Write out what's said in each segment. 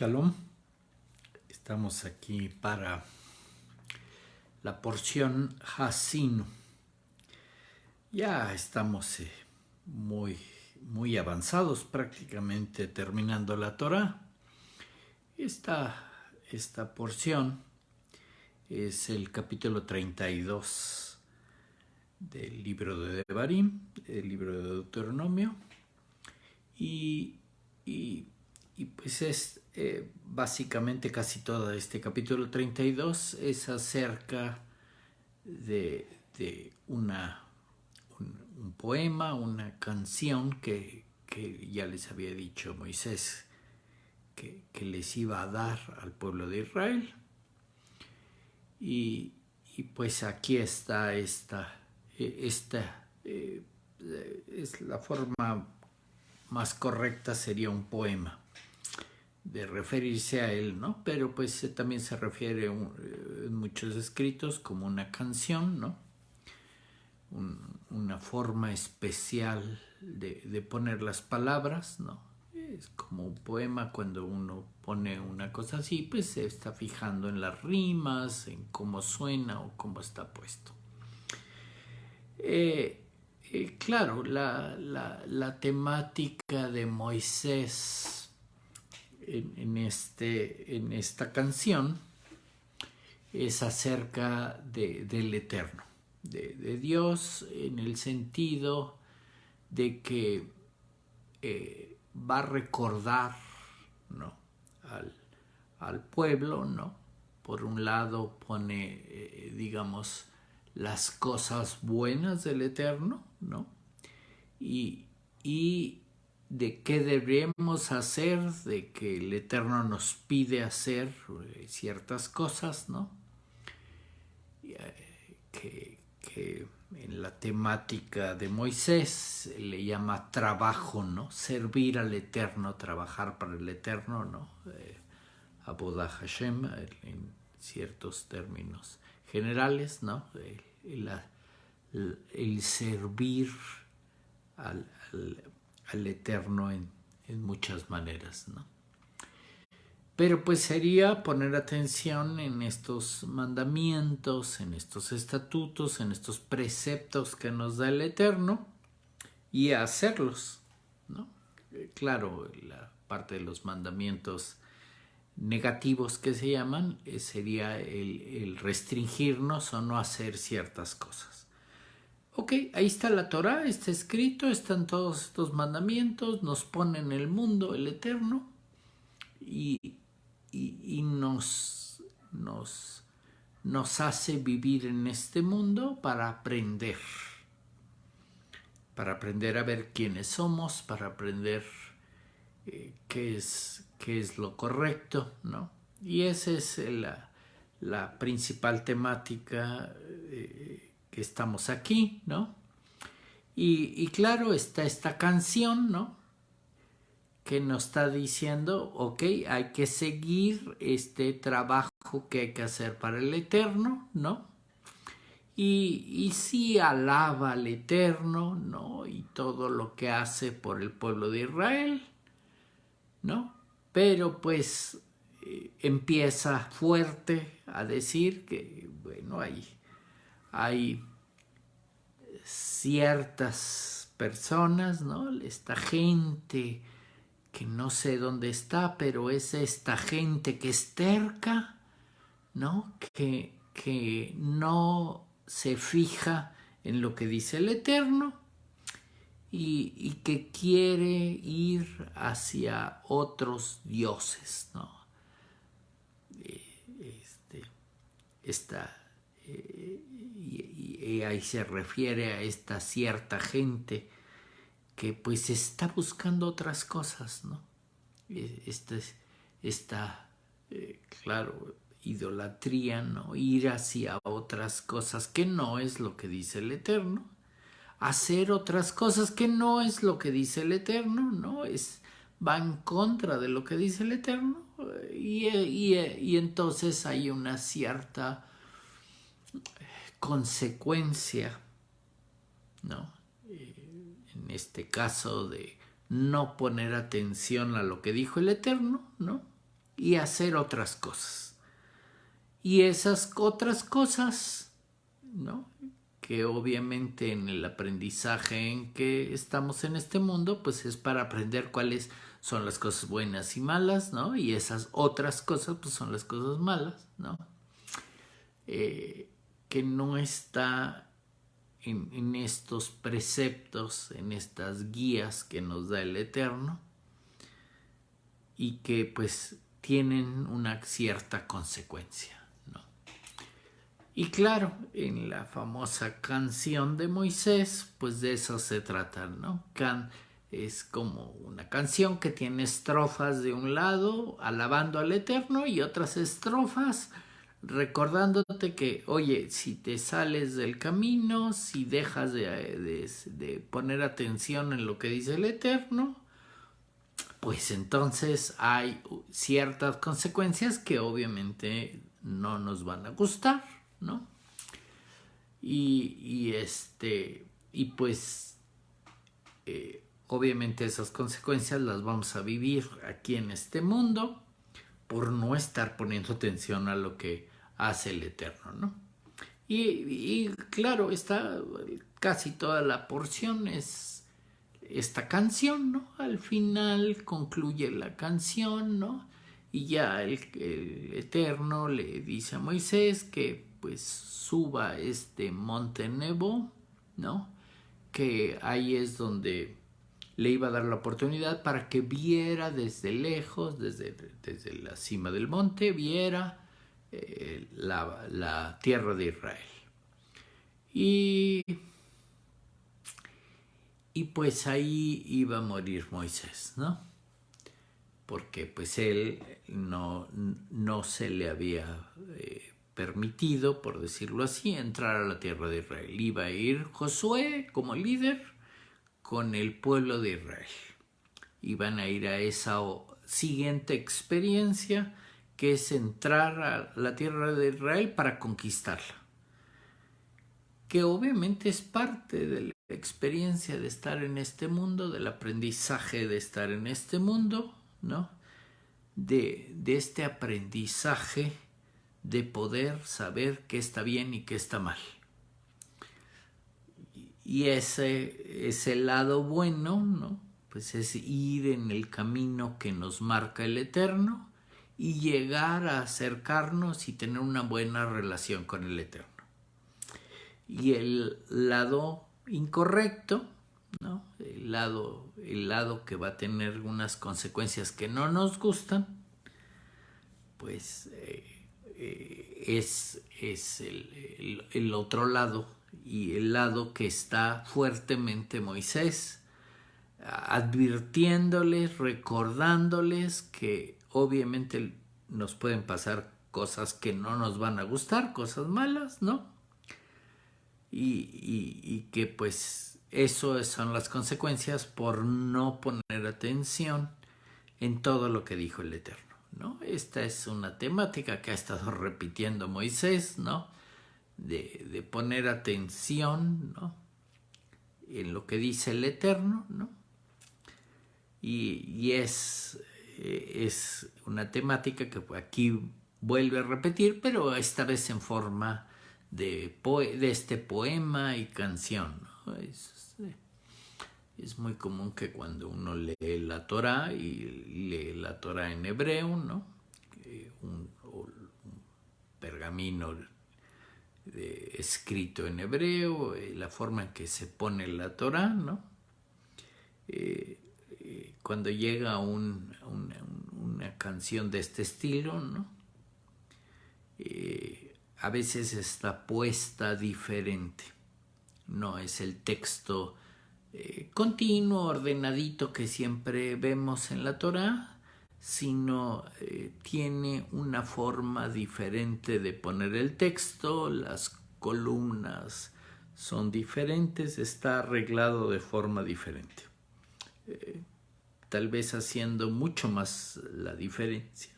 Shalom, estamos aquí para la porción Hasinu. Ya estamos muy avanzados, prácticamente terminando la Torah. Esta porción es el capítulo 32 del libro de Devarim, el libro de Deuteronomio, y pues es básicamente casi todo este capítulo 32 es acerca de un poema, una canción que ya les había dicho Moisés que les iba a dar al pueblo de Israel. Y pues aquí está esta es la forma más correcta, sería un poema de referirse a él, ¿no? Pero pues también se refiere en muchos escritos como una canción, ¿no? Una forma especial de poner las palabras, ¿no? Es como un poema. Cuando uno pone una cosa así, pues se está fijando en las rimas, en cómo suena o cómo está puesto. Claro, la temática de Moisés en esta canción es acerca del Eterno, de Dios, en el sentido de que va a recordar, ¿no?, al pueblo, ¿no? Por un lado pone, digamos, las cosas buenas del Eterno, ¿no? Y de qué debemos hacer, de que el Eterno nos pide hacer ciertas cosas, ¿no? Que en la temática de Moisés le llama trabajo, ¿no? Servir al Eterno, trabajar para el Eterno, ¿no? Avodah Hashem, en ciertos términos generales, ¿no? El servir al Eterno en muchas maneras, ¿no? Pero pues sería poner atención en estos mandamientos, en estos estatutos, en estos preceptos que nos da el Eterno y hacerlos, ¿no? Claro, la parte de los mandamientos negativos que se llaman sería el restringirnos o no hacer ciertas cosas. Ok, ahí está la Torah, está escrito, están todos estos mandamientos, nos pone en el mundo el Eterno y nos hace vivir en este mundo para aprender a ver quiénes somos, para aprender qué es lo correcto, ¿no? Y esa es la principal temática que estamos aquí, ¿no? Y claro, está esta canción, ¿no?, que nos está diciendo, ok, hay que seguir este trabajo que hay que hacer para el Eterno, ¿no? Y sí alaba al Eterno, ¿no? Y todo lo que hace por el pueblo de Israel, ¿no? Pero pues empieza fuerte a decir que, bueno, hay ciertas personas, ¿no? Esta gente que no sé dónde está, pero es esta gente que es terca, ¿no? Que no se fija en lo que dice el Eterno y que quiere ir hacia otros dioses, ¿no? Y ahí se refiere a esta cierta gente que pues está buscando otras cosas, ¿no? Claro, idolatría, ¿no? Ir hacia otras cosas que no es lo que dice el Eterno, hacer otras cosas que no es lo que dice el Eterno, ¿no? Va en contra de lo que dice el Eterno, y entonces hay una cierta consecuencia, ¿no? En este caso de no poner atención a lo que dijo el Eterno, ¿no? y hacer otras cosas. Y esas otras cosas, ¿no?, que obviamente en el aprendizaje en que estamos en este mundo, pues es para aprender cuáles son las cosas buenas y malas, ¿no? Y esas otras cosas, pues son las cosas malas, ¿no? Que no está en estos preceptos, en estas guías que nos da el Eterno, y que pues tienen una cierta consecuencia, ¿no? Y claro, en la famosa canción de Moisés, pues de eso se trata, ¿no? Es como una canción que tiene estrofas de un lado alabando al Eterno y otras estrofas recordándote que, oye, si te sales del camino, si dejas de poner atención en lo que dice el Eterno, pues entonces hay ciertas consecuencias que obviamente no nos van a gustar, ¿no? Y pues obviamente esas consecuencias las vamos a vivir aquí en este mundo por no estar poniendo atención a lo que hace el Eterno, ¿no? Y claro, casi toda la porción es esta canción, ¿no? Al final concluye la canción, ¿no? Y ya el Eterno le dice a Moisés que pues suba este monte Nebo, ¿no? Que ahí es donde le iba a dar la oportunidad para que viera desde lejos, desde la cima del monte, viera la tierra de Israel. Y pues ahí iba a morir Moisés, ¿no? Porque pues él no se le había permitido, por decirlo así, entrar a la tierra de Israel. Iba a ir Josué como líder con el pueblo de Israel. Iban a ir a esa siguiente experiencia, que es entrar a la tierra de Israel para conquistarla, que obviamente es parte de la experiencia de estar en este mundo, del aprendizaje de estar en este mundo, ¿no? De este aprendizaje de poder saber qué está bien y qué está mal. Y ese es el lado bueno, ¿no? Pues es ir en el camino que nos marca el Eterno y llegar a acercarnos y tener una buena relación con el Eterno. Y el lado incorrecto, ¿no? El lado que va a tener unas consecuencias que no nos gustan, pues es el otro lado, y el lado que está fuertemente Moisés advirtiéndoles, recordándoles que obviamente nos pueden pasar cosas que no nos van a gustar, cosas malas, ¿no? Y que pues eso son las consecuencias por no poner atención en todo lo que dijo el Eterno, ¿no? Esta es una temática que ha estado repitiendo Moisés, ¿no? De poner atención, ¿no?, en lo que dice el Eterno, ¿no? Y es una temática que aquí vuelve a repetir, pero esta vez en forma de este poema y canción, ¿no? Es muy común que cuando uno lee la Torá y lee la Torá en hebreo, ¿no?, un pergamino escrito en hebreo, la forma en que se pone la Torá, ¿no? Cuando llega una canción de este estilo, ¿no?, a veces está puesta diferente. No es el texto continuo, ordenadito que siempre vemos en la Torá, sino tiene una forma diferente de poner el texto, las columnas son diferentes, está arreglado de forma diferente, tal vez haciendo mucho más la diferencia,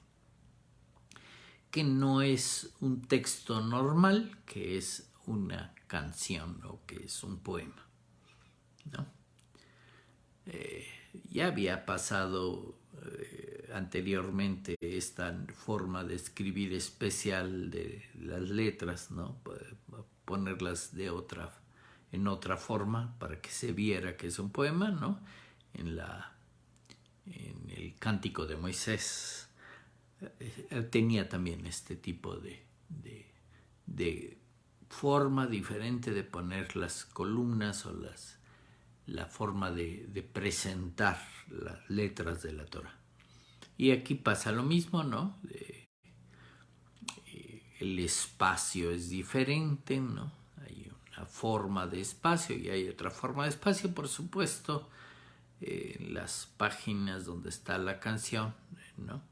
que no es un texto normal, que es una canción o que es un poema, ¿no? Ya había pasado anteriormente esta forma de escribir especial de las letras, ¿no? Ponerlas en otra forma para que se viera que es un poema, ¿no? En el Cántico de Moisés tenía también este tipo de forma diferente de poner las columnas o la forma de presentar las letras de la Torah. Y aquí pasa lo mismo, ¿no? El espacio es diferente, ¿no? Hay una forma de espacio y hay otra forma de espacio, por supuesto, en las páginas donde está la canción, ¿no?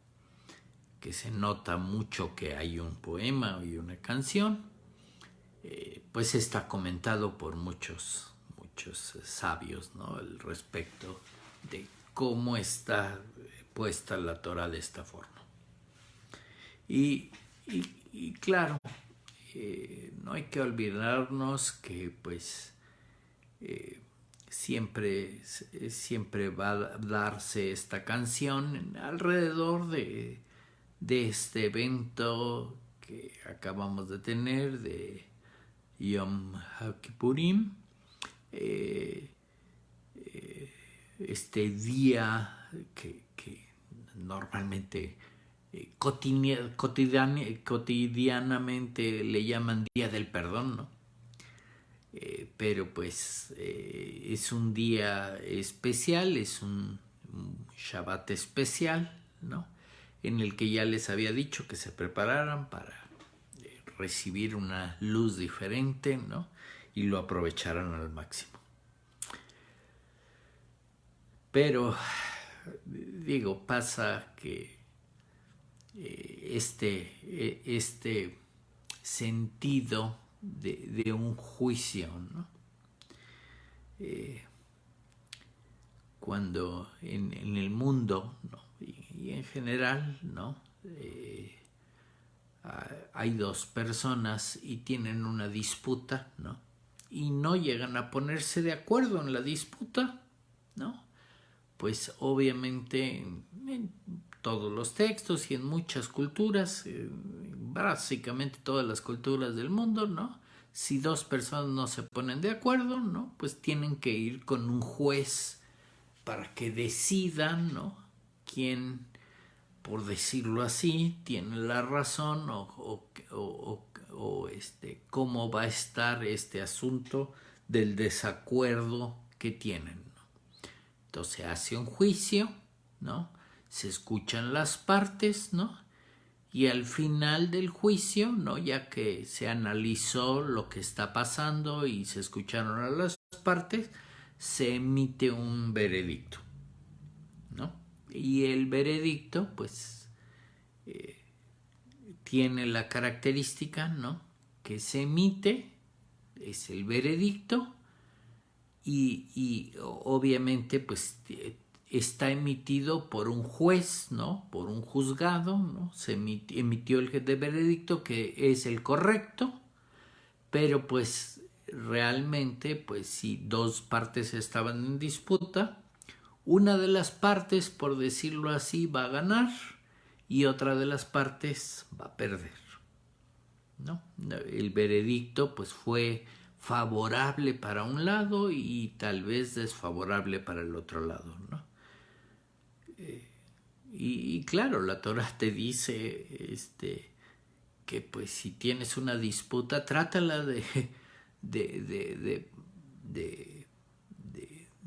Que se nota mucho que hay un poema y una canción, pues está comentado por muchos sabios, ¿no? Al respecto de cómo está puesta la Torah de esta forma. Y claro, no hay que olvidarnos que pues siempre va a darse esta canción alrededor de este evento que acabamos de tener de Yom HaKippurim, este día que normalmente cotidianamente le llaman Día del Perdón, ¿no? Pero pues es un día especial, es un Shabbat especial, ¿no? En el que ya les había dicho que se prepararan para recibir una luz diferente, ¿no? Y lo aprovecharan al máximo. Pero, digo, pasa que este sentido de un juicio, ¿no? Cuando en el mundo, ¿no? y en general, ¿no? Hay dos personas y tienen una disputa, ¿no? Y no llegan a ponerse de acuerdo en la disputa, ¿no? Pues obviamente en todos los textos y en muchas culturas, básicamente todas las culturas del mundo, ¿no? Si dos personas no se ponen de acuerdo, ¿no? Pues tienen que ir con un juez para que decidan, ¿no? Quién, por decirlo así, tiene la razón o cómo va a estar este asunto del desacuerdo que tienen, ¿no? Entonces se hace un juicio, ¿no? Se escuchan las partes, ¿no? Y al final del juicio, ¿no? Ya que se analizó lo que está pasando y se escucharon a las partes, se emite un veredicto, ¿no? Y el veredicto, pues, tiene la característica, ¿no? Que se emite, es el veredicto, y obviamente, pues, está emitido por un juez, ¿no? Por un juzgado, ¿no? Se emitió el veredicto que es el correcto, pero pues realmente, pues si dos partes estaban en disputa, una de las partes, por decirlo así, va a ganar y otra de las partes va a perder, ¿no? El veredicto pues fue favorable para un lado y tal vez desfavorable para el otro lado, ¿no? Y claro, la Torah te dice que pues si tienes una disputa, trátala de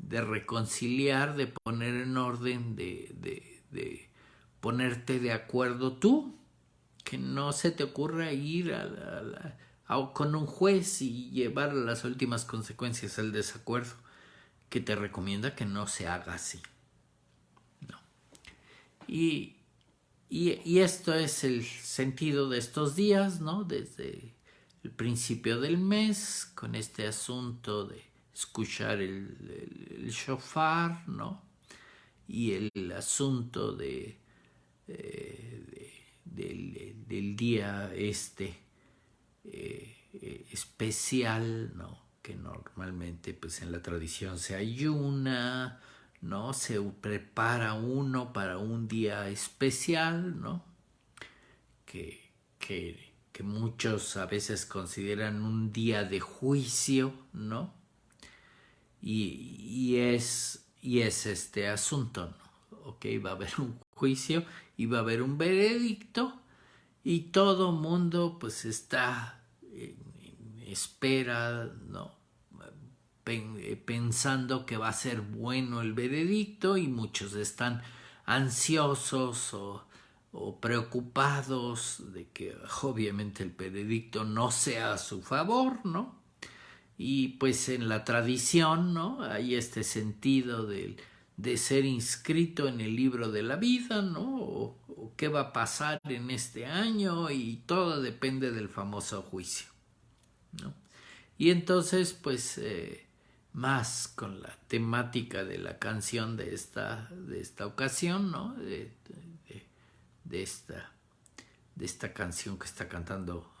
reconciliar, de poner en orden, de ponerte de acuerdo tú, que no se te ocurra ir con un juez y llevar a las últimas consecuencias el desacuerdo, que te recomienda que no se haga así. No. Y esto es el sentido de estos días, ¿no? Desde el principio del mes, con este asunto de escuchar el shofar, ¿no? Y el asunto del día especial, ¿no? Que normalmente pues en la tradición se ayuna, ¿no? Se prepara uno para un día especial, ¿no? Que muchos a veces consideran un día de juicio, ¿no? Y es este asunto, ¿no? Ok, va a haber un juicio y va a haber un veredicto y todo mundo pues está en espera, ¿no? Pensando que va a ser bueno el veredicto y muchos están ansiosos o preocupados de que obviamente el veredicto no sea a su favor, ¿no? Y pues en la tradición, ¿no? Hay este sentido de ser inscrito en el libro de la vida, ¿no? O qué va a pasar en este año y todo depende del famoso juicio, ¿no? Y entonces, pues, más con la temática de la canción de esta ocasión, ¿no? De esta canción que está cantando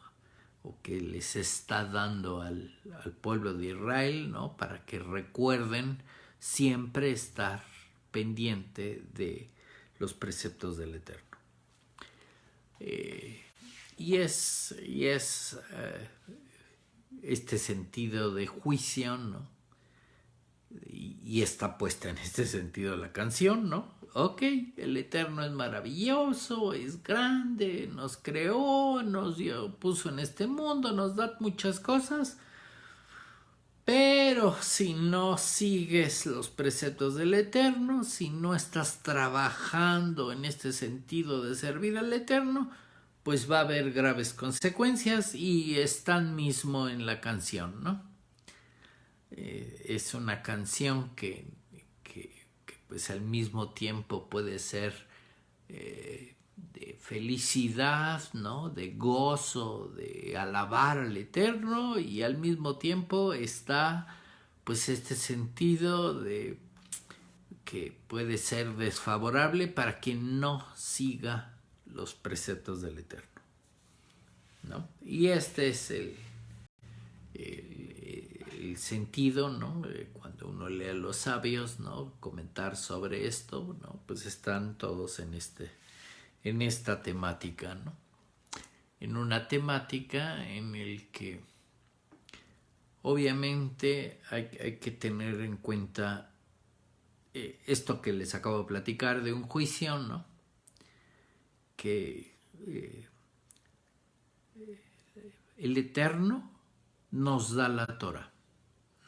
o que les está dando al pueblo de Israel, ¿no? Para que recuerden siempre estar pendiente de los preceptos del Eterno. Y es este sentido de juicio, ¿no? Y está puesta en este sentido la canción, ¿no? Ok, el Eterno es maravilloso, es grande, nos creó, nos puso en este mundo, nos da muchas cosas, pero si no sigues los preceptos del Eterno, si no estás trabajando en este sentido de servir al Eterno, pues va a haber graves consecuencias y están mismo en la canción, ¿no? Es una canción que pues al mismo tiempo puede ser de felicidad, ¿no? De gozo, de alabar al Eterno, y al mismo tiempo está pues este sentido de que puede ser desfavorable para quien no siga los preceptos del Eterno, ¿no? Y este es el sentido, ¿no? Cuando uno lee a los sabios, ¿no? Comentar sobre esto, ¿no? Pues están todos en esta temática, ¿no? En una temática en el que obviamente hay que tener en cuenta esto que les acabo de platicar de un juicio, ¿no? Que el Eterno nos da la Torah,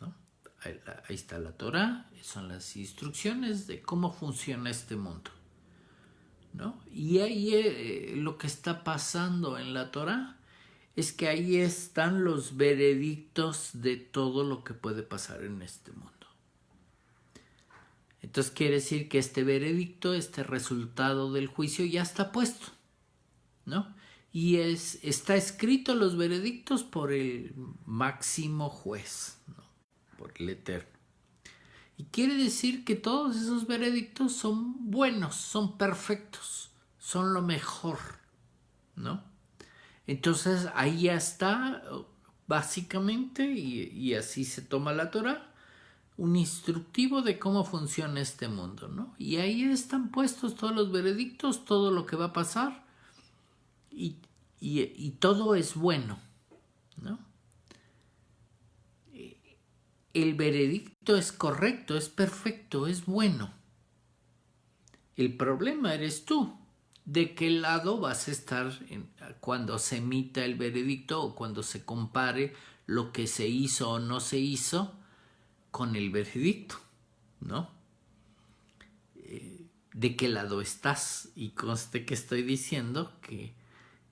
¿no? Ahí está la Torah, son las instrucciones de cómo funciona este mundo, ¿no? Y ahí lo que está pasando en la Torah es que ahí están los veredictos de todo lo que puede pasar en este mundo. Entonces quiere decir que este veredicto, este resultado del juicio ya está puesto, ¿no? Y está escrito los veredictos por el máximo juez, ¿no? Por el Eterno. Y quiere decir que todos esos veredictos son buenos, son perfectos, son lo mejor, ¿no? Entonces ahí ya está, básicamente, y así se toma la Torah, un instructivo de cómo funciona este mundo, ¿no? Y ahí están puestos todos los veredictos, todo lo que va a pasar, y todo es bueno, ¿no? El veredicto es correcto, es perfecto, es bueno. El problema eres tú. ¿De qué lado vas a estar cuando se emita el veredicto o cuando se compare lo que se hizo o no se hizo con el veredicto, ¿no? ¿De qué lado estás? Y conste que estoy diciendo que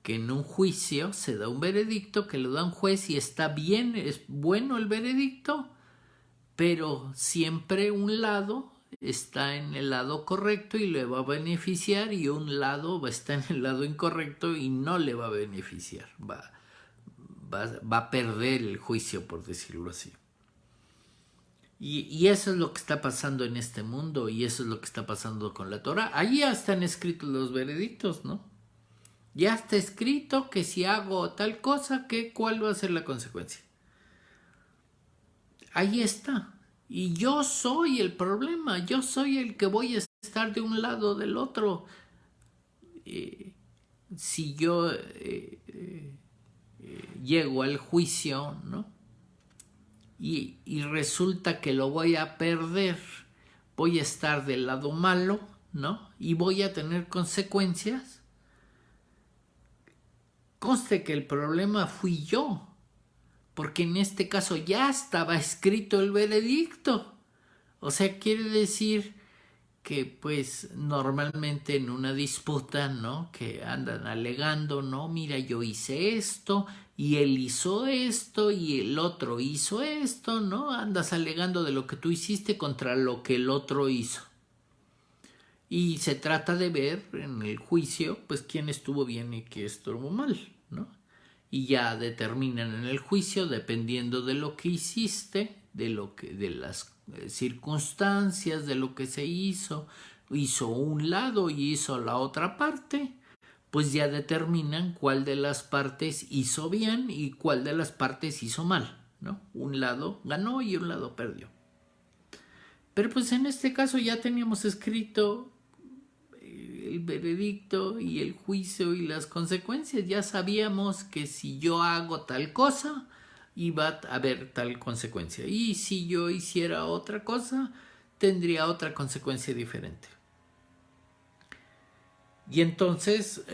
en un juicio se da un veredicto que lo da un juez y está bien, es bueno el veredicto, pero siempre un lado está en el lado correcto y le va a beneficiar, y un lado va a estar en el lado incorrecto y no le va a beneficiar, va a perder el juicio, por decirlo así. Y eso es lo que está pasando en este mundo, y eso es lo que está pasando con la Torah. Ahí ya están escritos los veredictos, ¿no? Ya está escrito que si hago tal cosa, ¿cuál va a ser la consecuencia? Ahí está. Y yo soy el problema, yo soy el que voy a estar de un lado o del otro. Si yo llego al juicio, ¿no? Y resulta que lo voy a perder, voy a estar del lado malo, ¿no? Y voy a tener consecuencias. Conste que el problema fui yo, porque en este caso ya estaba escrito el veredicto. O sea, quiere decir que pues normalmente en una disputa, ¿no? Que andan alegando, ¿no? Mira, yo hice esto y él hizo esto y el otro hizo esto, ¿no? Andas alegando de lo que tú hiciste contra lo que el otro hizo. Y se trata de ver en el juicio, pues, quién estuvo bien y quién estuvo mal, ¿no? Y ya determinan en el juicio, dependiendo de lo que hiciste, de las circunstancias, de lo que se hizo un lado y hizo la otra parte, pues ya determinan cuál de las partes hizo bien y cuál de las partes hizo mal, ¿no? Un lado ganó y un lado perdió. Pero pues en este caso ya teníamos escrito el veredicto y el juicio y las consecuencias. Ya sabíamos que si yo hago tal cosa, iba a haber tal consecuencia. Y si yo hiciera otra cosa, tendría otra consecuencia diferente. Y entonces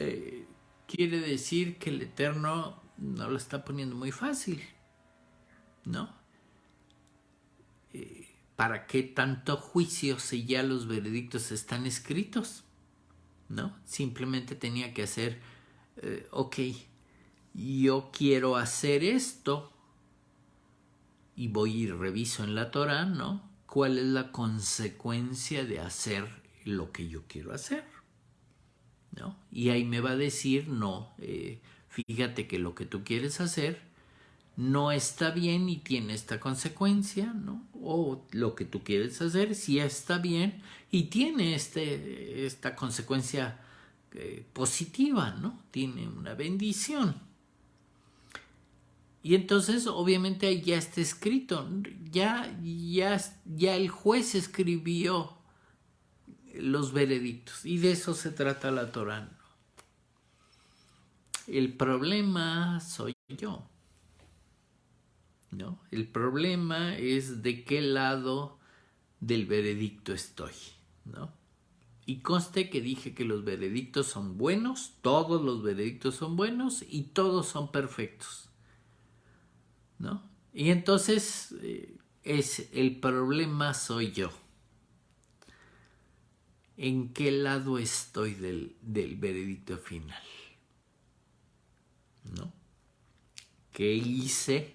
quiere decir que el Eterno no lo está poniendo muy fácil, ¿no? ¿Para qué tanto juicio si ya los veredictos están escritos? ¿No? Simplemente tenía que hacer, ok, yo quiero hacer esto y voy y reviso en la Torah, ¿no? ¿Cuál es la consecuencia de hacer lo que yo quiero hacer? ¿No? Y ahí me va a decir, no, fíjate que lo que tú quieres hacer no está bien y tiene esta consecuencia, ¿no? O lo que tú quieres hacer sí está bien y tiene esta consecuencia positiva, ¿no? Tiene una bendición. Y entonces, obviamente, ahí ya está escrito. Ya el juez escribió los veredictos. Y de eso se trata la Torá, ¿no? El problema soy yo, ¿no? El problema es de qué lado del veredicto estoy, ¿no? Y conste que dije que los veredictos son buenos, todos los veredictos son buenos y todos son perfectos, ¿no? Y entonces es el problema soy yo. ¿En qué lado estoy del veredicto final? ¿No? ¿Qué hice?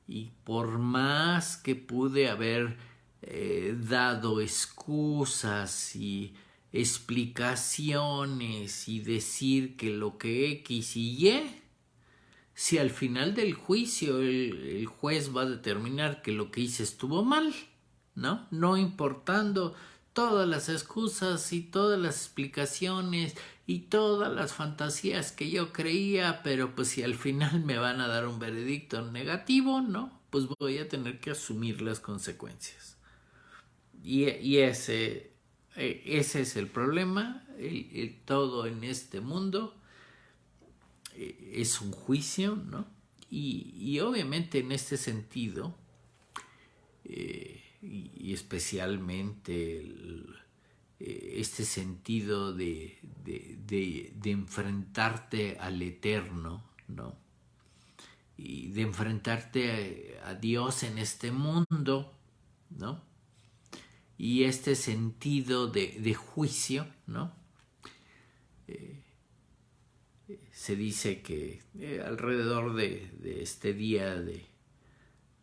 Y por más que pude haber dado excusas y explicaciones y decir que lo que X y Y, si al final del juicio el juez va a determinar que lo que hice estuvo mal, ¿no? No importando todas las excusas y todas las explicaciones y todas las fantasías que yo creía, pero pues si al final me van a dar un veredicto negativo, ¿no? Pues voy a tener que asumir las consecuencias. Y ese es el problema. Todo en este mundo es un juicio, ¿no? Y obviamente en este sentido, y especialmente este sentido de enfrentarte al Eterno, ¿no? Y de enfrentarte a Dios en este mundo, ¿no? Y este sentido de juicio, ¿no? Se dice que alrededor de este día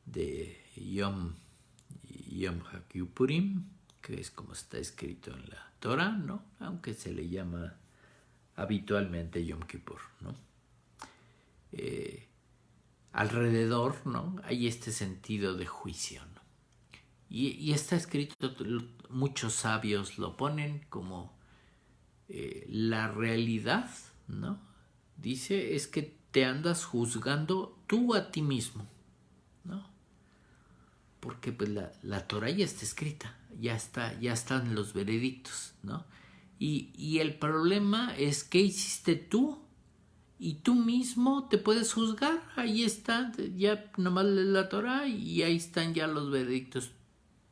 de Yom HaKippurim, que es como está escrito en la Torah, ¿no? Aunque se le llama habitualmente Yom Kippur, ¿no? Alrededor, ¿no? Hay este sentido de juicio, ¿no? Y está escrito, muchos sabios lo ponen como la realidad, ¿no? Dice, es que te andas juzgando tú a ti mismo, ¿no? porque pues la Torah ya está escrita, ya están los veredictos, ¿no? Y el problema es qué hiciste tú, y tú mismo te puedes juzgar. Ahí está, ya nomás lees la Torah y ahí están ya los veredictos.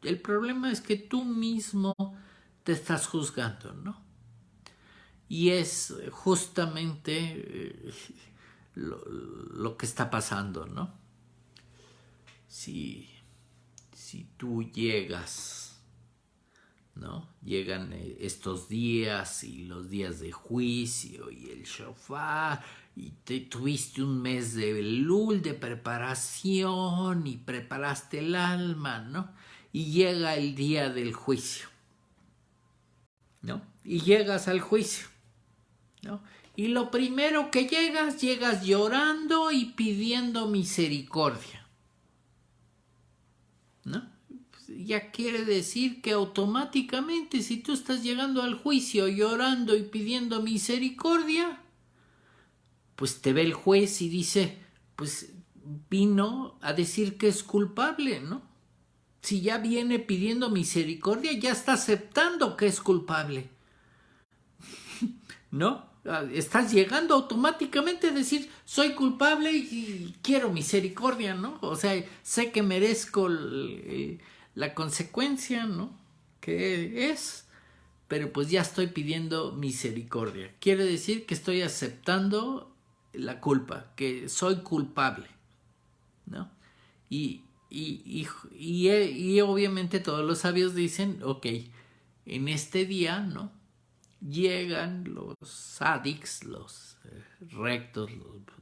El problema es que tú mismo te estás juzgando, ¿no? Y es justamente lo que está pasando, ¿no? Si tú llegas, ¿no? Llegan estos días y los días de juicio y el shofar, y tuviste un mes de lul, de preparación, y preparaste el alma, ¿no? Y llega el día del juicio, ¿no? Y llegas al juicio, ¿no? Y lo primero que llegas llorando y pidiendo misericordia, ¿no? Ya quiere decir que automáticamente, si tú estás llegando al juicio llorando y pidiendo misericordia, pues te ve el juez y dice, pues vino a decir que es culpable, ¿no? Si ya viene pidiendo misericordia, ya está aceptando que es culpable, ¿no? Estás llegando automáticamente a decir, soy culpable y quiero misericordia, ¿no? O sea, sé que merezco la consecuencia, ¿no? Que es, pero pues ya estoy pidiendo misericordia. Quiere decir que estoy aceptando la culpa, que soy culpable, ¿no? Y obviamente todos los sabios dicen, ok, en este día, ¿no? Llegan los sadics, los rectos,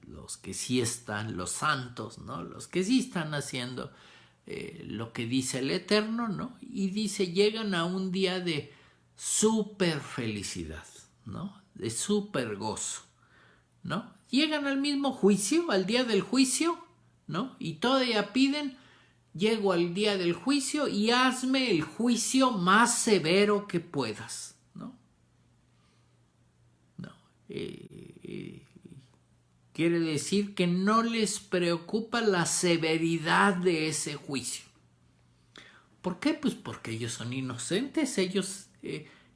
los que sí están, los santos, ¿no? Los que sí están haciendo lo que dice el Eterno, ¿no? Y dice, llegan a un día de súper felicidad, ¿no? De súper gozo, ¿no? Llegan al mismo juicio, al día del juicio, ¿no? Y todavía piden, llego al día del juicio y hazme el juicio más severo que puedas, ¿no? No. Quiere decir que no les preocupa la severidad de ese juicio. ¿Por qué? Pues porque ellos son inocentes, ellos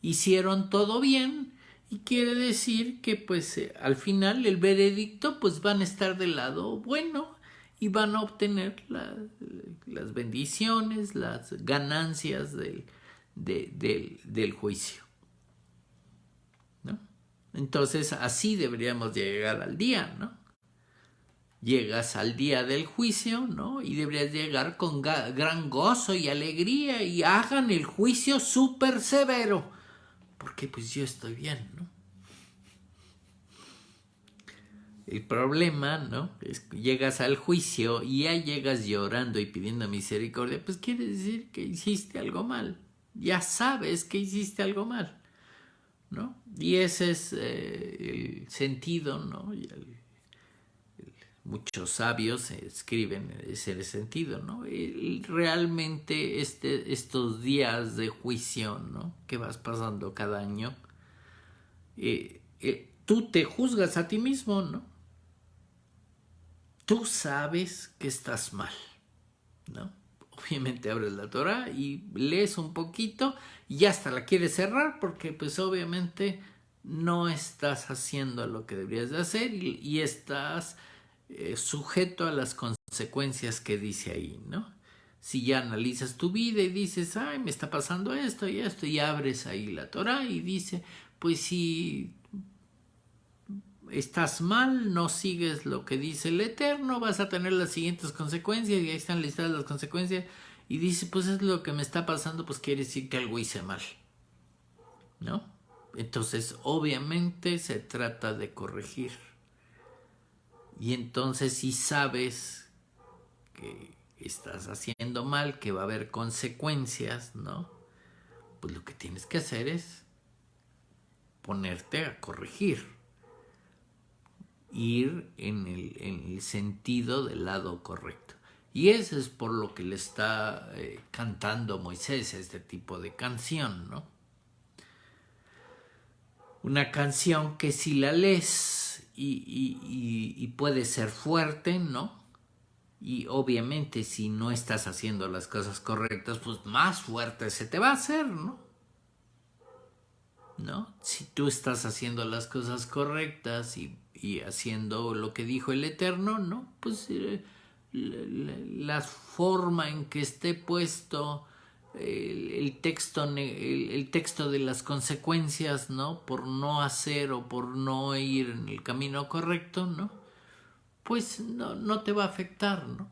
hicieron todo bien, y quiere decir que pues al final el veredicto pues van a estar del lado bueno y van a obtener las bendiciones, las ganancias del juicio, ¿no? Entonces así deberíamos llegar al día, ¿no? Llegas al día del juicio, ¿no? Y deberías llegar con gran gozo y alegría, y hagan el juicio súper severo, porque pues yo estoy bien, ¿no? El problema, ¿no? Es que llegas al juicio y ya llegas llorando y pidiendo misericordia, pues quiere decir que hiciste algo mal. Ya sabes que hiciste algo mal, ¿no? Y ese es el sentido, ¿no? Muchos sabios escriben ese sentido, ¿no? Realmente estos días de juicio, ¿no? Que vas pasando cada año, tú te juzgas a ti mismo, ¿no? Tú sabes que estás mal, ¿no? Obviamente abres la Torah y lees un poquito y hasta la quieres cerrar, porque pues obviamente no estás haciendo lo que deberías de hacer y estás sujeto a las consecuencias que dice ahí, ¿no? Si ya analizas tu vida y dices, ay, me está pasando esto y esto, y abres ahí la Torah y dice, pues si estás mal, no sigues lo que dice el Eterno, vas a tener las siguientes consecuencias, y ahí están listadas las consecuencias, y dice, pues es lo que me está pasando, pues quiere decir que algo hice mal, ¿no? Entonces obviamente se trata de corregir, y entonces si sabes que estás haciendo mal, que va a haber consecuencias, ¿no? Pues lo que tienes que hacer es ponerte a corregir, ir en el sentido del lado correcto. Y eso es por lo que le está cantando Moisés este tipo de canción, ¿no? Una canción que si la lees y puede ser fuerte, ¿no? Y obviamente si no estás haciendo las cosas correctas, pues más fuerte se te va a hacer, ¿no? ¿No? Si tú estás haciendo las cosas correctas y haciendo lo que dijo el Eterno, ¿no? Pues la forma en que esté puesto el texto de las consecuencias, ¿no? Por no hacer o por no ir en el camino correcto, ¿no? Pues no te va a afectar, ¿no?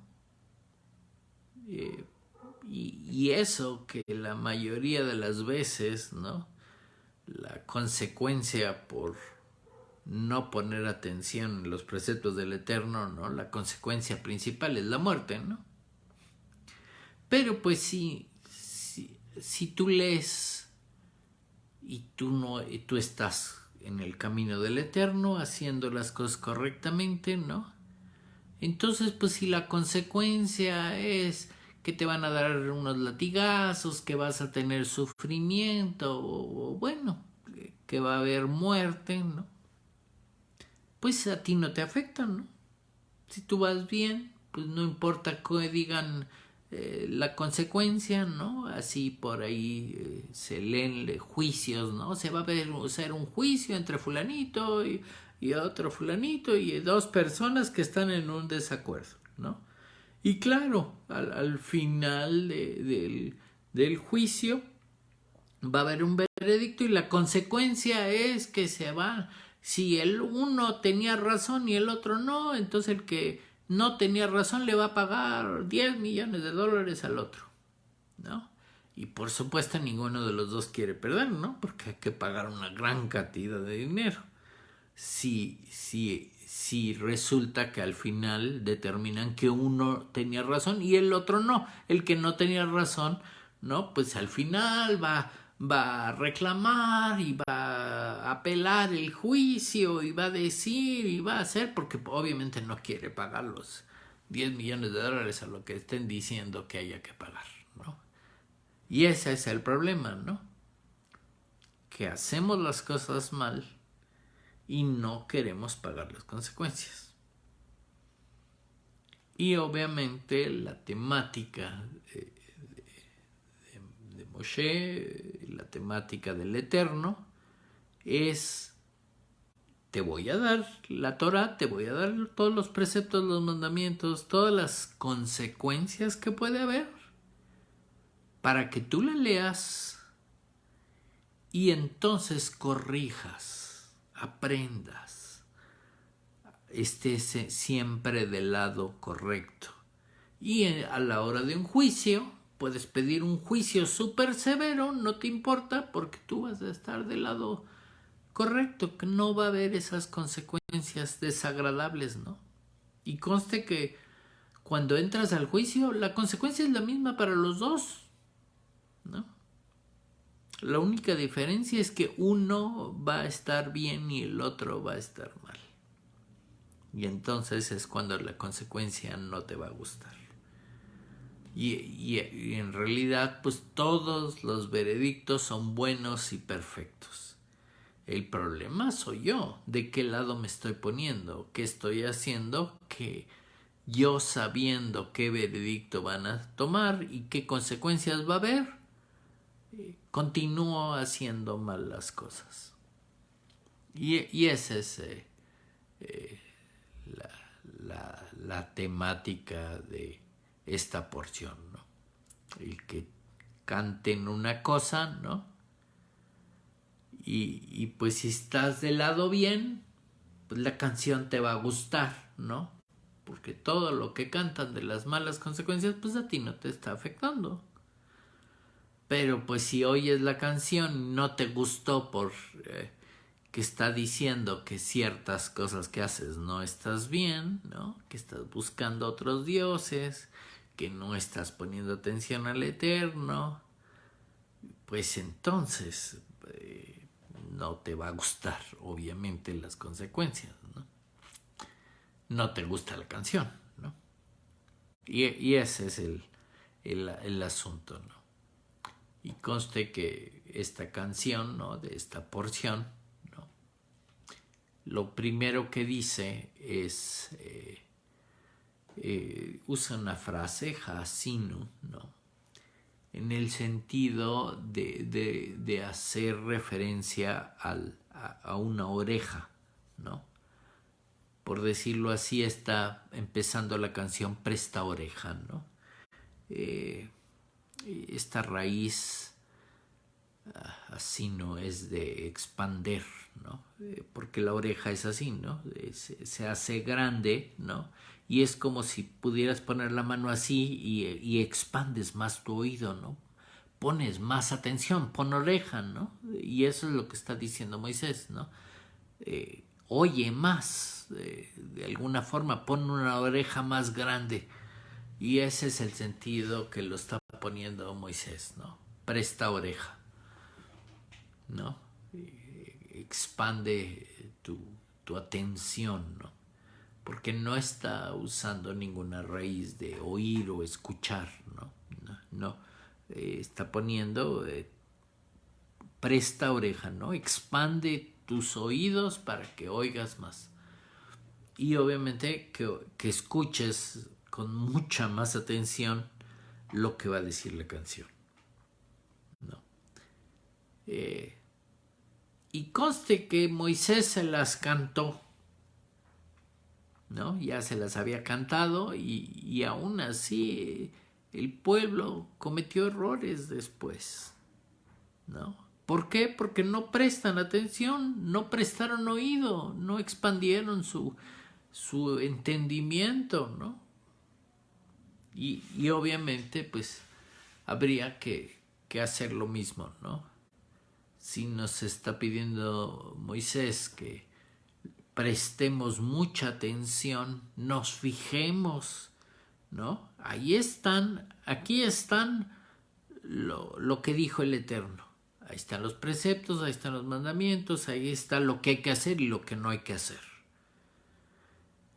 Y eso que la mayoría de las veces, ¿no? La consecuencia por no poner atención en los preceptos del Eterno, ¿no? La consecuencia principal es la muerte, ¿no? Pero pues si tú lees y tú estás en el camino del Eterno, haciendo las cosas correctamente, ¿no? Entonces, pues si la consecuencia es que te van a dar unos latigazos, que vas a tener sufrimiento, o bueno, que va a haber muerte, ¿no? Pues a ti no te afecta, ¿no? Si tú vas bien, pues no importa que digan la consecuencia, ¿no? Así por ahí se leen juicios, ¿no? Se va a hacer un juicio entre fulanito y otro fulanito y dos personas que están en un desacuerdo, ¿no? Y claro, al final del juicio va a haber un veredicto y la consecuencia es que se va. Si el uno tenía razón y el otro no, entonces el que no tenía razón le va a pagar 10 millones de dólares al otro, ¿no? Y por supuesto ninguno de los dos quiere perder, ¿no? Porque hay que pagar una gran cantidad de dinero. Si resulta que al final determinan que uno tenía razón y el otro no. El que no tenía razón, ¿no? Pues al final va a reclamar y va a apelar el juicio y va a decir y va a hacer porque obviamente no quiere pagar los 10 millones de dólares a lo que estén diciendo que haya que pagar, ¿no? Y ese es el problema, ¿no? Que hacemos las cosas mal y no queremos pagar las consecuencias. Y obviamente la temática de Moshe, la temática del Eterno, es: te voy a dar la Torah, te voy a dar todos los preceptos, los mandamientos, todas las consecuencias que puede haber, para que tú la leas y entonces corrijas, aprendas, estés siempre del lado correcto. Y a la hora de un juicio, puedes pedir un juicio súper severo, no te importa, porque tú vas a estar del lado correcto, que no va a haber esas consecuencias desagradables, ¿no? Y conste que cuando entras al juicio, la consecuencia es la misma para los dos, ¿no? La única diferencia es que uno va a estar bien y el otro va a estar mal. Y entonces es cuando la consecuencia no te va a gustar. Y en realidad, pues todos los veredictos son buenos y perfectos. El problema soy yo, de qué lado me estoy poniendo, qué estoy haciendo, que yo sabiendo qué veredicto van a tomar y qué consecuencias va a haber, continúo haciendo mal las cosas. Y esa es la temática de esta porción, ¿no? El que canten una cosa, ¿no? Y pues si estás del lado bien, pues la canción te va a gustar, ¿no? Porque todo lo que cantan de las malas consecuencias, pues a ti no te está afectando. Pero pues si oyes la canción y no te gustó por que está diciendo que ciertas cosas que haces no estás bien, ¿no? Que estás buscando otros dioses, que no estás poniendo atención al Eterno, pues entonces no te va a gustar, obviamente, las consecuencias, ¿no? No te gusta la canción, ¿no? Y ese es el asunto, ¿no? Y conste que esta canción, ¿no? De esta porción, ¿no? Lo primero que dice es usa una frase, Haasinu, ¿no? En el sentido de hacer referencia a una oreja, ¿no? Por decirlo así, está empezando la canción Presta oreja, ¿no? Esta raíz así no es de expander, ¿no? Porque la oreja es así, ¿no? Se hace grande, ¿no? Y es como si pudieras poner la mano así y expandes más tu oído, ¿no? Pones más atención, pon oreja, ¿no? Y eso es lo que está diciendo Moisés, ¿no? Oye más, de alguna forma, pon una oreja más grande. Y ese es el sentido que lo está poniendo Moisés, ¿no? Presta oreja, ¿no? Expande tu atención, ¿no? Porque no está usando ninguna raíz de oír o escuchar, ¿no? No. Está poniendo presta oreja, ¿no? Expande tus oídos para que oigas más. Y obviamente que escuches con mucha más atención lo que va a decir la canción, ¿no? Y conste que Moisés se las cantó, ¿no? Ya se las había cantado y aún así el pueblo cometió errores después, ¿no? ¿Por qué? Porque no prestan atención, no prestaron oído, no expandieron su entendimiento, ¿no? Y obviamente pues habría que hacer lo mismo, ¿no? Si nos está pidiendo Moisés que prestemos mucha atención, nos fijemos, ¿no? Aquí están lo que dijo el Eterno. Ahí están los preceptos, ahí están los mandamientos, ahí está lo que hay que hacer y lo que no hay que hacer.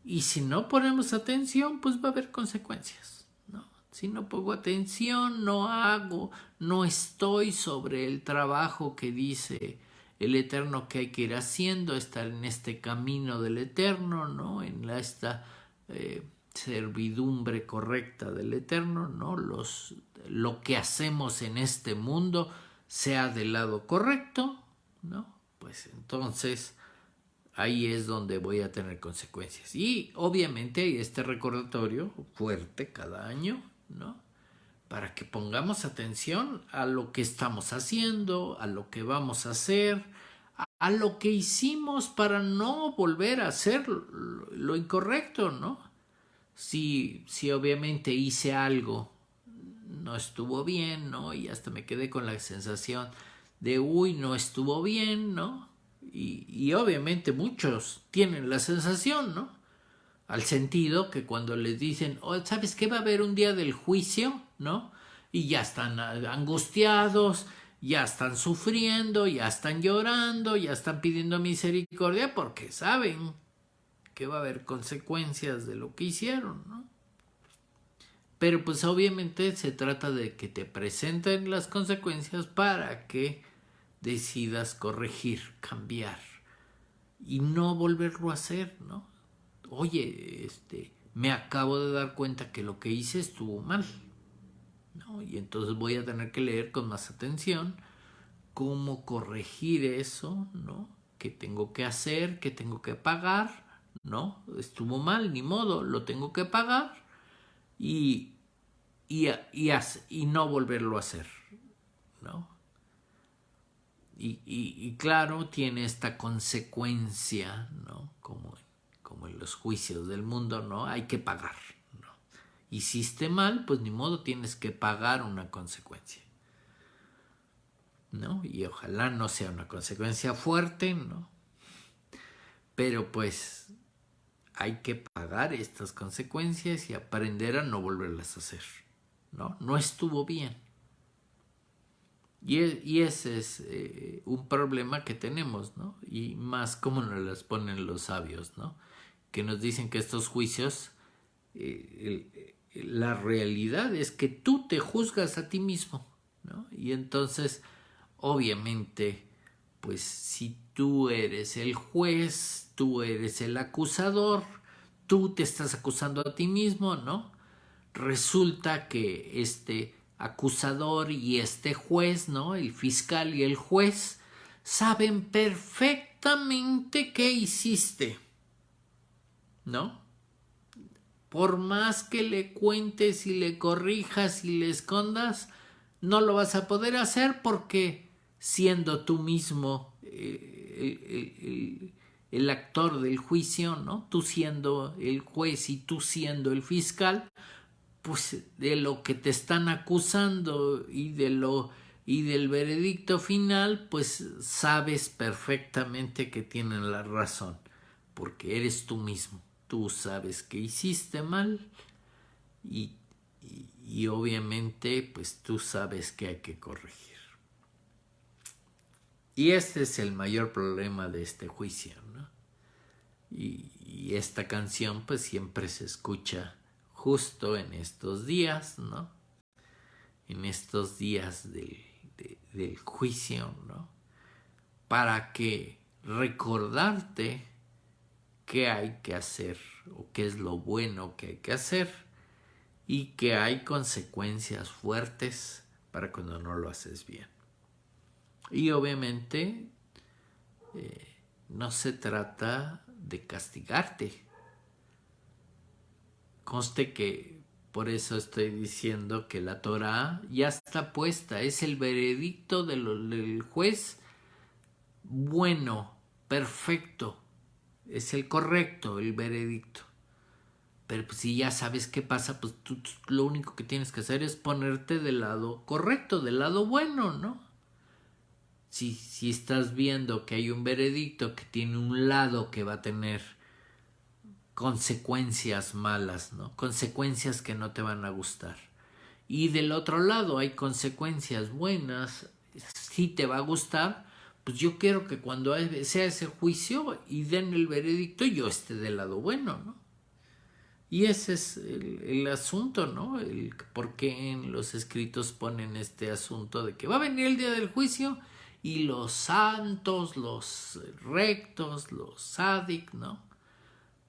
Y si no ponemos atención, pues va a haber consecuencias, ¿no? Si no pongo atención, no estoy sobre el trabajo que dice el Eterno que hay que ir haciendo, estar en este camino del Eterno, ¿no? En esta servidumbre correcta del Eterno, ¿no? Lo que hacemos en este mundo sea del lado correcto, ¿no? Pues entonces ahí es donde voy a tener consecuencias. Y obviamente hay este recordatorio fuerte cada año, ¿no? Para que pongamos atención a lo que estamos haciendo, a lo que vamos a hacer, a lo que hicimos para no volver a hacer lo incorrecto, ¿no? Si obviamente hice algo, no estuvo bien, ¿no? Y hasta me quedé con la sensación de, uy, no estuvo bien, ¿no? Y obviamente muchos tienen la sensación, ¿no? Al sentido que cuando les dicen, oh, ¿sabes qué? Va a haber un día del juicio, ¿no? Y ya están angustiados, ya están sufriendo, ya están llorando, ya están pidiendo misericordia porque saben que va a haber consecuencias de lo que hicieron, ¿no? Pero pues obviamente se trata de que te presenten las consecuencias para que decidas corregir, cambiar y no volverlo a hacer, ¿no? Oye, me acabo de dar cuenta que lo que hice estuvo mal, ¿no? Y entonces voy a tener que leer con más atención cómo corregir eso, ¿no? ¿Qué tengo que hacer? ¿Qué tengo que pagar? ¿No? Estuvo mal, ni modo, lo tengo que pagar y no volverlo a hacer, ¿no? Y claro, tiene esta consecuencia, ¿no? Como en los juicios del mundo, ¿no? Hay que pagar, ¿no? Hiciste mal, pues ni modo, tienes que pagar una consecuencia, ¿no? Y ojalá no sea una consecuencia fuerte, ¿no? Pero pues hay que pagar estas consecuencias y aprender a no volverlas a hacer, ¿no? No estuvo bien. Y ese es un problema que tenemos, ¿no? Y más como nos las ponen los sabios, ¿no? Que nos dicen que estos juicios, la realidad es que tú te juzgas a ti mismo, ¿no? Y entonces, obviamente, pues si tú eres el juez, tú eres el acusador, tú te estás acusando a ti mismo, ¿no? Resulta que este acusador y este juez, ¿no? El fiscal y el juez saben perfectamente qué hiciste, ¿no? Por más que le cuentes y le corrijas y le escondas, no lo vas a poder hacer porque siendo tú mismo el actor del juicio, ¿no? Tú siendo el juez y tú siendo el fiscal, pues de lo que te están acusando y del veredicto final, pues sabes perfectamente que tienen la razón, porque eres tú mismo. Tú sabes que hiciste mal y, y obviamente pues tú sabes que hay que corregir. Y este es el mayor problema de este juicio, ¿no? Y esta canción pues siempre se escucha justo en estos días, ¿no? En estos días del juicio, ¿no? Para que recordarte qué hay que hacer o qué es lo bueno que hay que hacer y que hay consecuencias fuertes para cuando no lo haces bien. Y obviamente no se trata de castigarte. Conste que por eso estoy diciendo que la Torah ya está puesta, es el veredicto del juez bueno, perfecto, es el correcto, el veredicto. Pero pues, si ya sabes qué pasa, pues tú lo único que tienes que hacer es ponerte del lado correcto, del lado bueno, ¿no? Si estás viendo que hay un veredicto que tiene un lado que va a tener consecuencias malas, ¿no? Consecuencias que no te van a gustar. Y del otro lado hay consecuencias buenas, sí te va a gustar, pues yo quiero que cuando sea ese juicio y den el veredicto yo esté del lado bueno, ¿no? Y ese es el asunto, ¿no? Por qué en los escritos ponen este asunto de que va a venir el día del juicio y los santos, los rectos, los sádic, ¿no?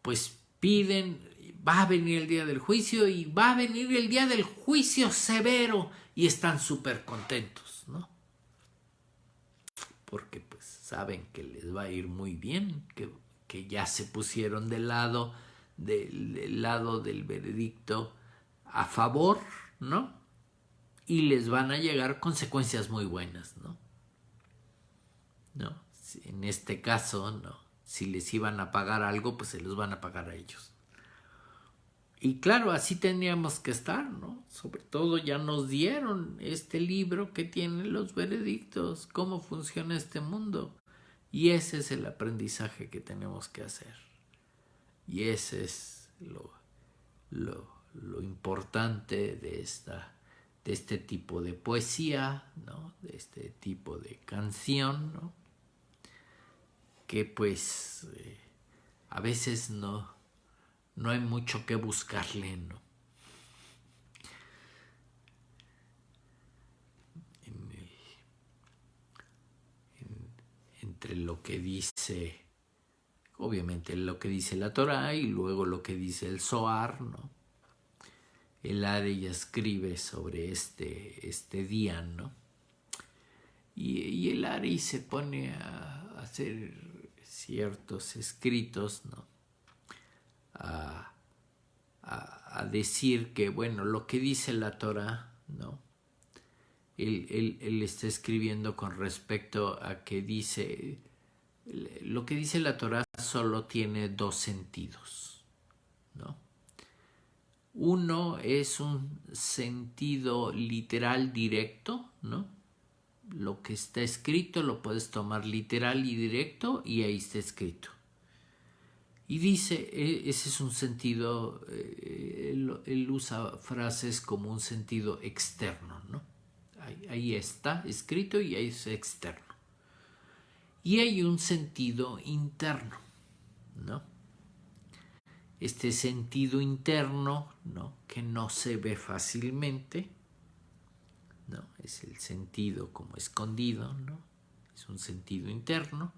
Pues piden, va a venir el día del juicio y va a venir el día del juicio severo y están súper contentos, ¿no? Porque pues saben que les va a ir muy bien, que ya se pusieron del lado del veredicto a favor, ¿no? Y les van a llegar consecuencias muy buenas, ¿no? ¿No? En este caso, no. Si les iban a pagar algo, pues se los van a pagar a ellos. Y claro, así tendríamos que estar, ¿no? Sobre todo ya nos dieron este libro que tiene los veredictos, cómo funciona este mundo. Y ese es el aprendizaje que tenemos que hacer. Y ese es lo importante de este tipo de poesía, ¿no? De este tipo de canción, ¿no? Que pues a veces no hay mucho que buscarle, ¿no? Entre lo que dice, obviamente lo que dice la Torah y luego lo que dice el Zohar, ¿no? El Ari escribe sobre este día, ¿no? Y el Ari se pone a hacer ciertos escritos, ¿no? A decir que, bueno, lo que dice la Torah, ¿no? Él está escribiendo con respecto a que dice, lo que dice la Torah solo tiene dos sentidos, ¿no? Uno es un sentido literal directo, ¿no? Lo que está escrito lo puedes tomar literal y directo y ahí está escrito. Y dice, ese es un sentido, él usa frases como un sentido externo, ¿no? Ahí está escrito y ahí es externo. Y hay un sentido interno, ¿no? Este sentido interno, ¿no? Que no se ve fácilmente, ¿no? Es el sentido como escondido, ¿no? Es un sentido interno,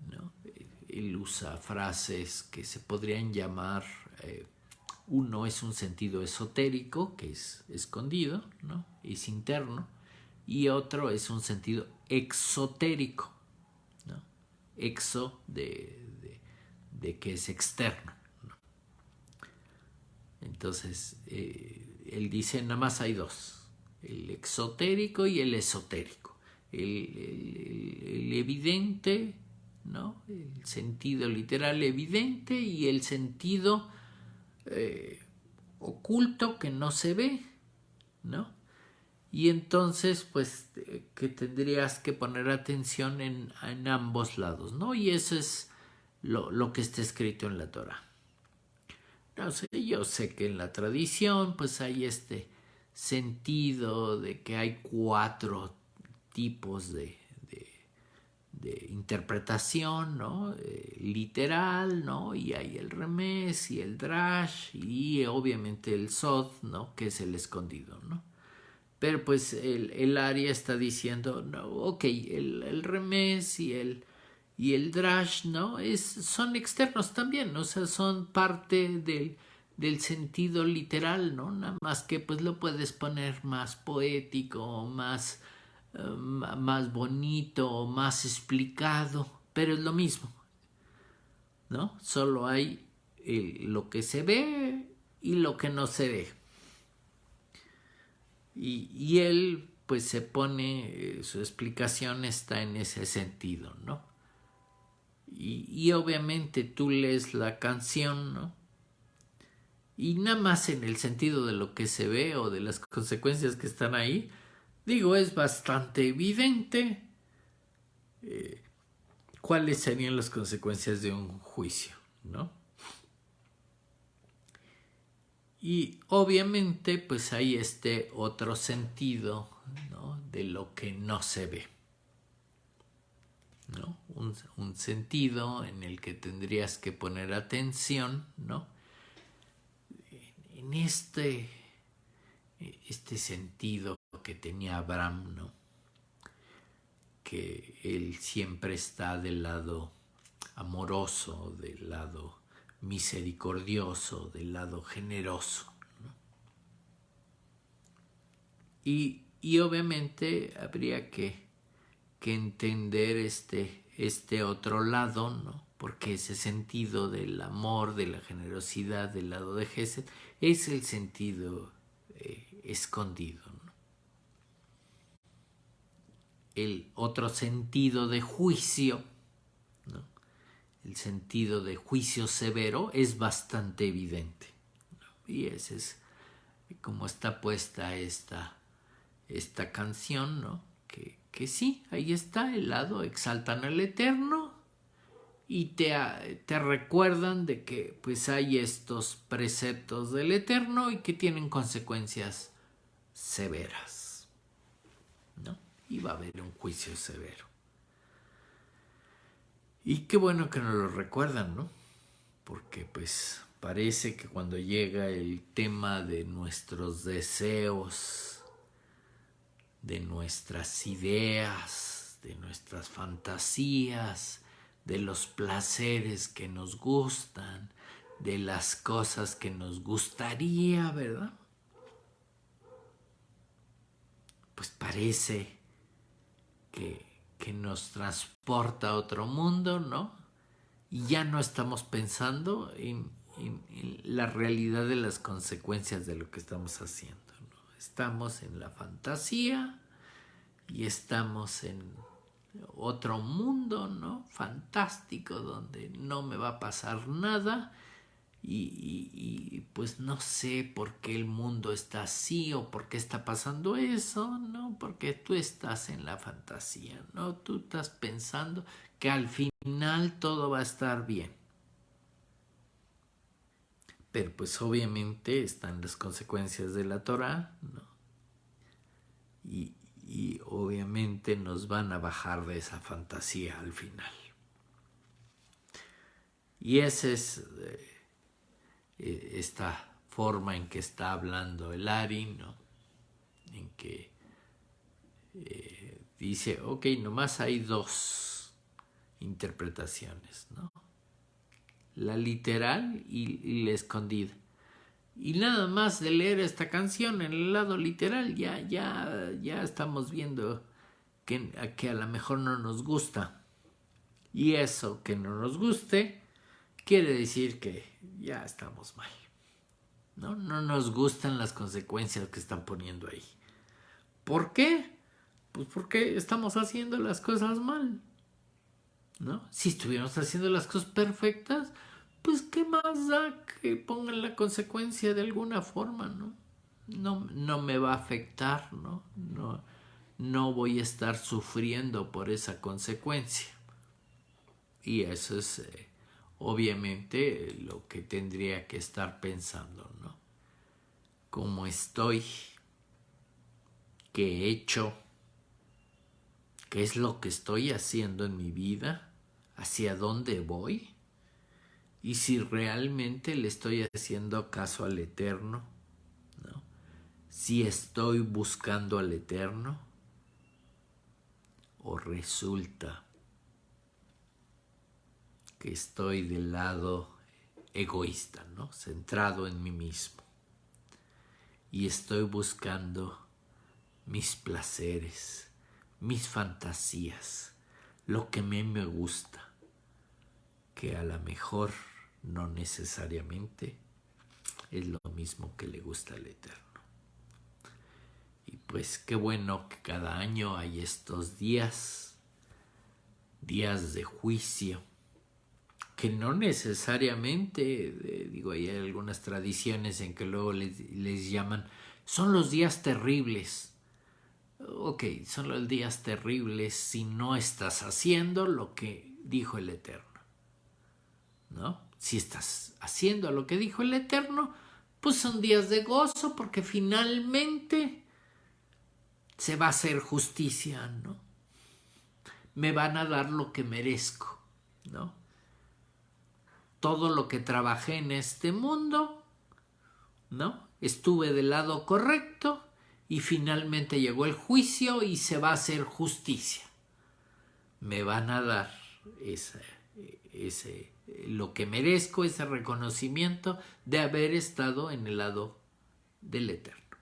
¿no? él usa frases que se podrían llamar, uno es un sentido esotérico, que es escondido, ¿no? Es interno, y otro es un sentido exotérico, ¿no? Exo de que es externo, ¿no? Entonces, él dice, nada más hay dos, el exotérico y el esotérico. El evidente, ¿no? El sentido literal evidente y el sentido oculto que no se ve, ¿no? Y entonces, pues, que tendrías que poner atención en ambos lados, ¿no? Y eso es lo que está escrito en la Torah. No sé, yo sé que en la tradición, pues, hay este sentido de que hay 4 tipos de interpretación, ¿no? Literal, ¿no? Y hay el remés y el drash y obviamente el sod, ¿no? Que es el escondido, ¿no? Pero pues el Ari está diciendo, no, ok, el remés y el drash, ¿no? Son externos también, ¿no? O sea, son parte del sentido literal, ¿no? Nada más que pues lo puedes poner más poético, más bonito, más explicado, pero es lo mismo, ¿no? Solo hay lo que se ve y lo que no se ve. Y él pues se pone, su explicación está en ese sentido, ¿no? Y obviamente tú lees la canción, ¿no? Y nada más en el sentido de lo que se ve o de las consecuencias que están ahí, digo, es bastante evidente cuáles serían las consecuencias de un juicio, ¿no? Y obviamente pues hay este otro sentido, ¿no? De lo que no se ve, ¿no? Un sentido en el que tendrías que poner atención, ¿no? En este sentido que tenía Abraham, ¿no? Que él siempre está del lado amoroso, del lado misericordioso, del lado generoso, ¿no? Y obviamente habría que entender este otro lado, ¿no? Porque ese sentido del amor, de la generosidad, del lado de Gesed, es el sentido escondido, ¿no? El otro sentido de juicio, ¿no? El sentido de juicio severo es bastante evidente, ¿no? Y ese es como está puesta esta canción, ¿no? Que sí, ahí está el lado, exaltan al Eterno y te recuerdan de que pues hay estos preceptos del Eterno y que tienen consecuencias severas, ¿no? Y va a haber un juicio severo. Y qué bueno que nos lo recuerdan, ¿no? Porque pues parece que cuando llega el tema de nuestros deseos, de nuestras ideas, de nuestras fantasías, de los placeres que nos gustan, de las cosas que nos gustaría, ¿verdad? Pues parece que nos transporta a otro mundo, ¿no? Y ya no estamos pensando en la realidad de las consecuencias de lo que estamos haciendo, ¿no? Estamos en la fantasía y estamos en otro mundo, ¿no? Fantástico, donde no me va a pasar nada y pues no sé por qué el mundo está así o por qué está pasando eso, ¿no? Porque tú estás en la fantasía, ¿no? Tú estás pensando que al final todo va a estar bien. Pero pues obviamente están las consecuencias de la Torah, ¿no? Y obviamente nos van a bajar de esa fantasía al final. Y esa es esta forma en que está hablando el Ari, ¿no? En que dice, ok, nomás hay 2 interpretaciones, ¿no? la literal y la escondida. Y nada más de leer esta canción en el lado literal ya estamos viendo que a lo mejor no nos gusta. Y eso que no nos guste quiere decir que ya estamos mal. No nos gustan las consecuencias que están poniendo ahí. ¿Por qué? Pues porque estamos haciendo las cosas mal, ¿no? Si estuviéramos haciendo las cosas perfectas, pues qué más da que pongan la consecuencia de alguna forma, ¿no? No me va a afectar, ¿no? No voy a estar sufriendo por esa consecuencia. Y eso es obviamente lo que tendría que estar pensando, ¿no? ¿Cómo estoy? ¿Qué he hecho? ¿Qué es lo que estoy haciendo en mi vida? ¿Hacia dónde voy? Y si realmente le estoy haciendo caso al Eterno, ¿no? Si estoy buscando al Eterno, o resulta que estoy del lado egoísta, ¿no? Centrado en mí mismo. Y estoy buscando mis placeres, mis fantasías, lo que me gusta, que a lo mejor no necesariamente es lo mismo que le gusta al Eterno. Y pues qué bueno que cada año hay estos días de juicio, que no necesariamente, hay algunas tradiciones en que luego les llaman, son los días terribles. Ok, son los días terribles si no estás haciendo lo que dijo el Eterno, ¿no? Si estás haciendo lo que dijo el Eterno, pues son días de gozo porque finalmente se va a hacer justicia, ¿no? Me van a dar lo que merezco, ¿no? Todo lo que trabajé en este mundo, ¿no? Estuve del lado correcto y finalmente llegó el juicio y se va a hacer justicia. Me van a dar lo que merezco, ese reconocimiento de haber estado en el lado del Eterno.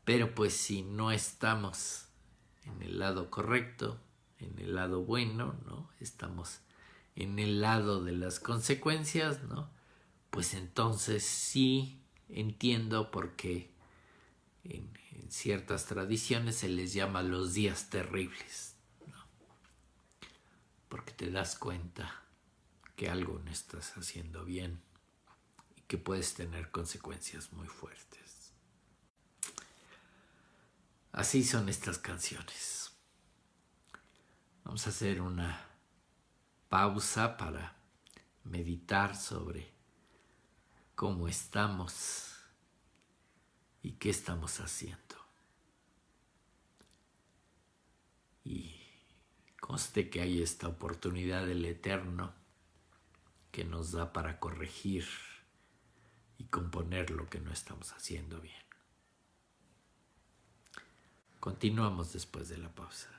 Pero pues si no estamos en el lado correcto, en el lado bueno, ¿no? Estamos en el lado de las consecuencias, ¿no? Pues entonces sí entiendo por qué en ciertas tradiciones se les llama los días terribles, ¿no? Porque te das cuenta que algo no estás haciendo bien y que puedes tener consecuencias muy fuertes. Así son estas canciones. Vamos a hacer una pausa para meditar sobre cómo estamos y qué estamos haciendo. Y conste que hay esta oportunidad del Eterno que nos da para corregir y componer lo que no estamos haciendo bien. Continuamos después de la pausa.